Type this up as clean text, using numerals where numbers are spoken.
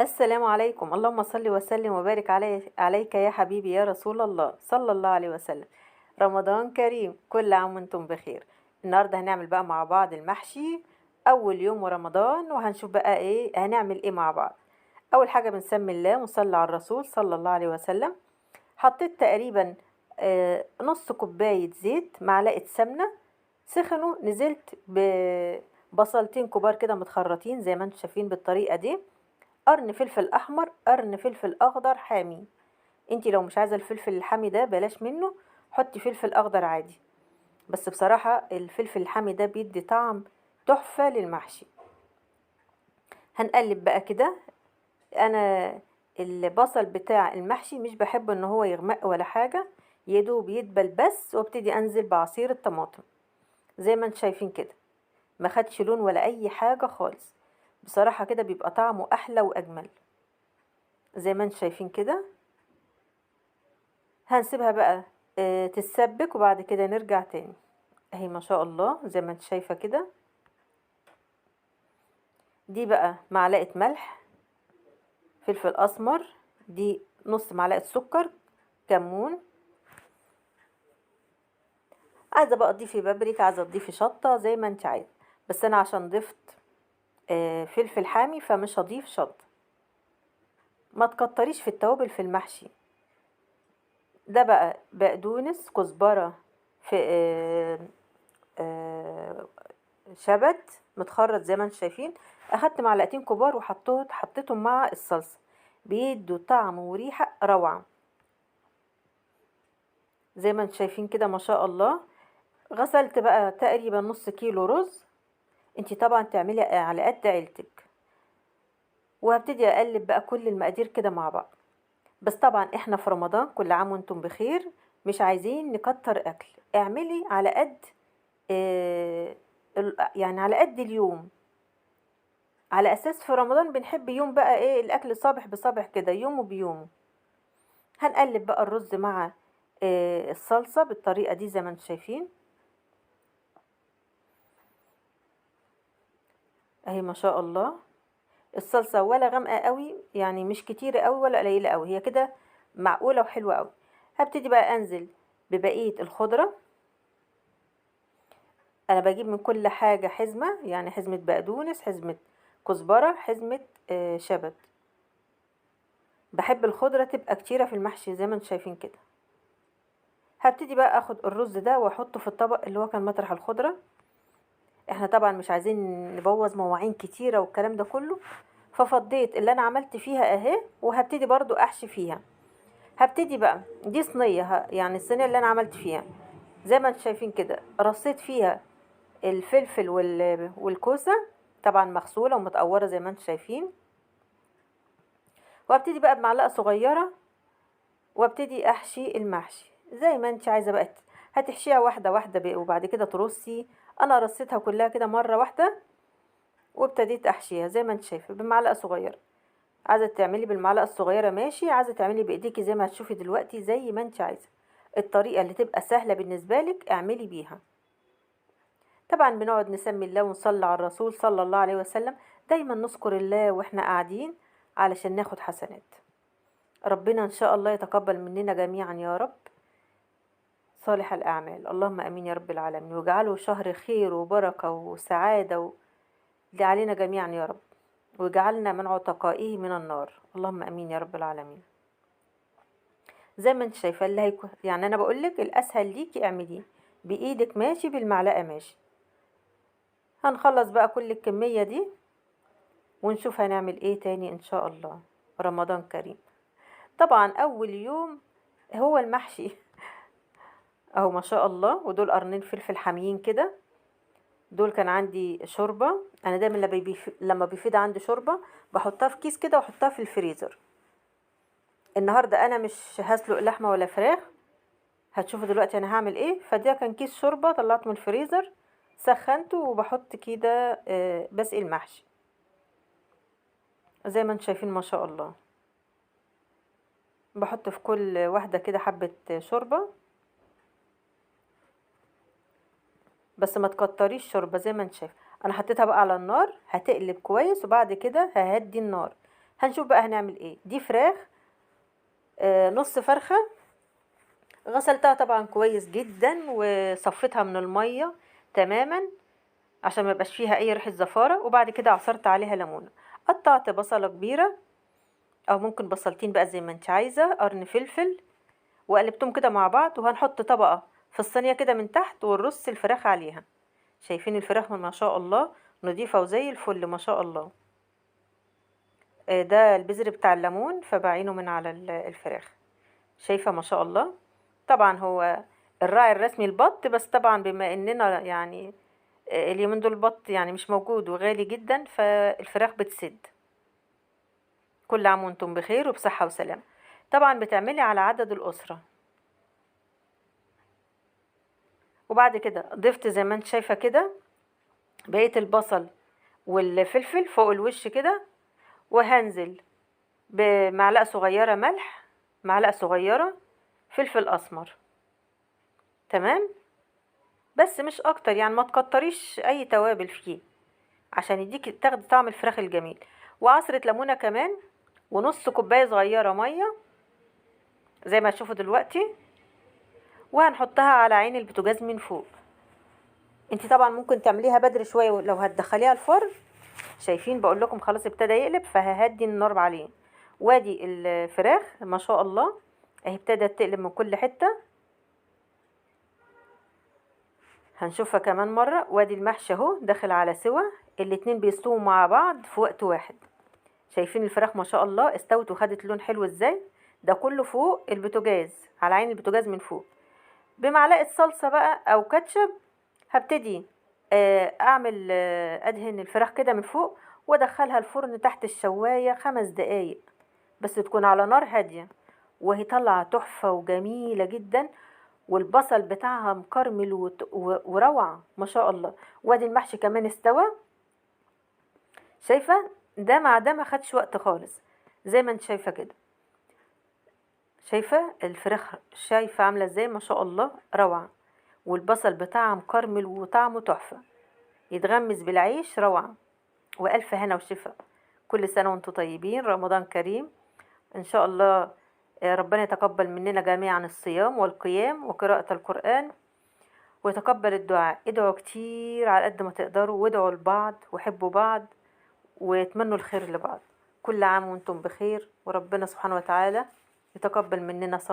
السلام عليكم. اللهم صل وسلم وبارك عليك يا حبيبي يا رسول الله صلى الله عليه وسلم. رمضان كريم، كل عام وانتم بخير. النهارده هنعمل بقى مع بعض المحشي. اول يوم رمضان وهنشوف بقى ايه هنعمل ايه مع بعض. اول حاجه بنسمي الله ونصلي على الرسول صلى الله عليه وسلم. حطيت تقريبا نص كوبايه زيت، معلقه سمنه. سخنوا، نزلت ببصلتين كبار كده متخرطين زي ما انتم شايفين بالطريقه دي. قرن فلفل احمر، قرن فلفل اخضر حامي. انتي لو مش عايزه الفلفل الحامي ده بلاش منه، حطي فلفل اخضر عادي. بس بصراحه الفلفل الحامي ده بيدي طعم تحفه للمحشي. هنقلب بقى كده. انا البصل بتاع المحشي مش بحب ان هو يغمق ولا حاجه، يدوب يدبل بس، وابتدي انزل بعصير الطماطم زي ما انتم شايفين كده. ما خدش لون ولا اي حاجه خالص. بصراحه كده بيبقى طعمه احلى واجمل زي ما انتم شايفين كده. هنسيبها بقى تتسبك وبعد كده نرجع تاني. اهي ما شاء الله زي ما انت شايفة كده. دي بقى معلقة ملح، فلفل اسمر، دي نص معلقة سكر، كمون. عايزة بقى تضيفي بابريكا، عايزة تضيفي شطة زي ما انت عايزة. بس انا عشان ضفت فلفل حامي فمش هضيف شطة. ما تكتريش في التوابل في المحشي. ده بقى بقدونس، كزبرة، في آه، شبت متخرط زي ما انتم شايفين. اخدت معلقتين كبار حطيتهم مع الصلصه، بيدوا طعم وريحه روعه زي ما انتم شايفين كده ما شاء الله. غسلت بقى تقريبا نص كيلو رز. انتي طبعا تعملي على قد عيلتك. وهبتدي اقلب بقى كل المقادير كده مع بعض. بس طبعا احنا في رمضان، كل عام وانتم بخير. مش عايزين نكتر اكل، اعملي على قد يعني على قد اليوم. على اساس في رمضان بنحب يوم بقى ايه الاكل صابح بصابح كده، يوم وبيومه. هنقلب بقى الرز مع الصلصة بالطريقة دي زي ما انتم شايفين. اهي ما شاء الله. الصلصة ولا غامقة قوي يعني، مش كتيرة قوي ولا قليلة قوي، هي كده معقولة وحلوة قوي. هبتدي بقى انزل ببقية الخضرة. انا بجيب من كل حاجة حزمة، يعني حزمة بقدونس، حزمة كزبرة، حزمة شبت. بحب الخضرة تبقى كتيرة في المحشي زي ما انتم شايفين كده. هبتدي بقى اخد الرز ده واحطه في الطبق اللي هو كان مطرح الخضرة. احنا طبعا مش عايزين نبوظ مواعين كتيرة والكلام ده كله. ففضيت اللي انا عملت فيها اهي، وهبتدي برضو احشي فيها. هبتدي بقى دي صينية، يعني الصينية اللي انا عملت فيها زي ما انتم شايفين كده. رصيت فيها الفلفل والكوسة، طبعا مغسولة ومتقورة زي ما انتم شايفين. وابتدي بقى بمعلقة صغيرة وابتدي احشي المحشي زي ما انت عايزة بقى. هتحشيها واحدة واحدة بقى وبعد كده ترصي. انا رصيتها كلها كده مرة واحدة، وابتديت احشيها زي ما انت شايفه بمعلقه صغيره. عايزه تعملي بالمعلقه الصغيره ماشي، عايزه تعملي بايديكي زي ما هتشوفي دلوقتي زي ما انت عايزه. الطريقه اللي تبقى سهله بالنسبه لك اعملي بيها. طبعا بنقعد نسمي الله ونصلي على الرسول صلى الله عليه وسلم. دايما نذكر الله واحنا قاعدين علشان ناخد حسنات. ربنا ان شاء الله يتقبل مننا جميعا يا رب صالح الاعمال. اللهم امين يا رب العالمين، واجعله شهر خير وبركه وسعاده علينا جميعا يا رب. وجعلنا من عتقائه من النار. اللهم امين يا رب العالمين. زي ما انت شايفه اللي هيكون يعني انا بقولك الاسهل ليكي اعمليه بايدك ماشي، بالمعلقه ماشي. هنخلص بقى كل الكميه دي ونشوف هنعمل ايه تاني ان شاء الله. رمضان كريم. طبعا اول يوم هو المحشي. اهو ما شاء الله. ودول قرنين فلفل حاميين كده. دول كان عندي شوربه. انا دايما لما بيفيد عندي شوربه بحطها في كيس كده واحطها في الفريزر. النهارده انا مش هسلق لحمه ولا فراخ. هتشوفوا دلوقتي انا هعمل ايه. فده كان كيس شوربه طلعته من الفريزر، سخنته وبحط كده بسقي المحشي زي ما انتم شايفين ما شاء الله. بحط في كل واحده كده حبه شوربه، بس ما تكتريش شوربه زي ما انت شايف. انا حطيتها بقى على النار هتقلب كويس، وبعد كده ههدي النار هنشوف بقى هنعمل ايه. دي فراخ، نص فرخة، غسلتها طبعا كويس جدا وصفيتها من المية تماما عشان ما يبقاش فيها اي ريحة زفارة، وبعد كده عصرت عليها ليمونة. قطعت بصلة كبيرة او ممكن بصلتين بقى زي ما انت عايزة، قرن فلفل، وقلبتهم كده مع بعض. وهنحط طبقة في الصينية كده من تحت ونرص الفراخ عليها. شايفين الفراخ ما شاء الله نضيفة وزي الفل ما شاء الله. ده البذر بتاع الليمون فبعينه من على الفراخ. شايفة ما شاء الله. طبعا هو الراعي الرسمي البط، بس طبعا بما اننا يعني اليومين دول البط يعني مش موجود وغالي جدا، فالفراخ بتسد. كل عام وانتم بخير وبصحة وسلامة. طبعا بتعملي على عدد الأسرة. وبعد كده ضفت زي ما انت شايفة كده بقية البصل والفلفل فوق الوش كده، وهنزل بمعلقة صغيرة ملح، معلقة صغيرة فلفل أسمر، تمام. بس مش أكتر، يعني ما تكتريش أي توابل فيه عشان يديك تاخد طعم الفراخ الجميل. وعصرة ليمونة كمان، ونص كوباية صغيرة مية زي ما تشوفوا دلوقتي، وهنحطها على عين البوتاجاز من فوق. انتي طبعا ممكن تعمليها بدري شوية لو هتدخليها الفرن. شايفين بقول لكم خلاص ابتدى يقلب، فههدي النار عليه. وادي الفراخ ما شاء الله اهي ابتدت تقلب من كل حتة. هنشوفها كمان مرة. وادي المحشي اهو داخل على سوا، الاتنين بيستووا مع بعض في وقت واحد. شايفين الفراخ ما شاء الله استوت وخدت لون حلو ازاي. ده كله فوق البوتاجاز، على عين البوتاجاز من فوق. بمعلقة صلصة بقى او كاتشب هبتدي اعمل ادهن الفراخ كده من فوق، وادخلها الفرن تحت الشواية 5 دقايق بس، تكون على نار هادية. وهي طالعة تحفة وجميلة جدا، والبصل بتاعها مكرمل وروعة ما شاء الله. وادي المحشي كمان استوى. شايفة ده مع ده ما خدش وقت خالص زي ما انت شايفة كده. شايفة الفراخ شايفة عاملة ازاي ما شاء الله روعة، والبصل بتاعها مكرمل وطعمه تحفة، يتغمس بالعيش روعة. وألف هنا وشفا. كل سنة وانتم طيبين، رمضان كريم إن شاء الله. ربنا يتقبل مننا جميعا الصيام والقيام وقراءة القرآن، ويتقبل الدعاء. ادعوا كتير على قد ما تقدروا، وادعوا لبعض وحبوا بعض واتمنوا الخير لبعض. كل عام وانتم بخير، وربنا سبحانه وتعالى يتقبل مننا صالح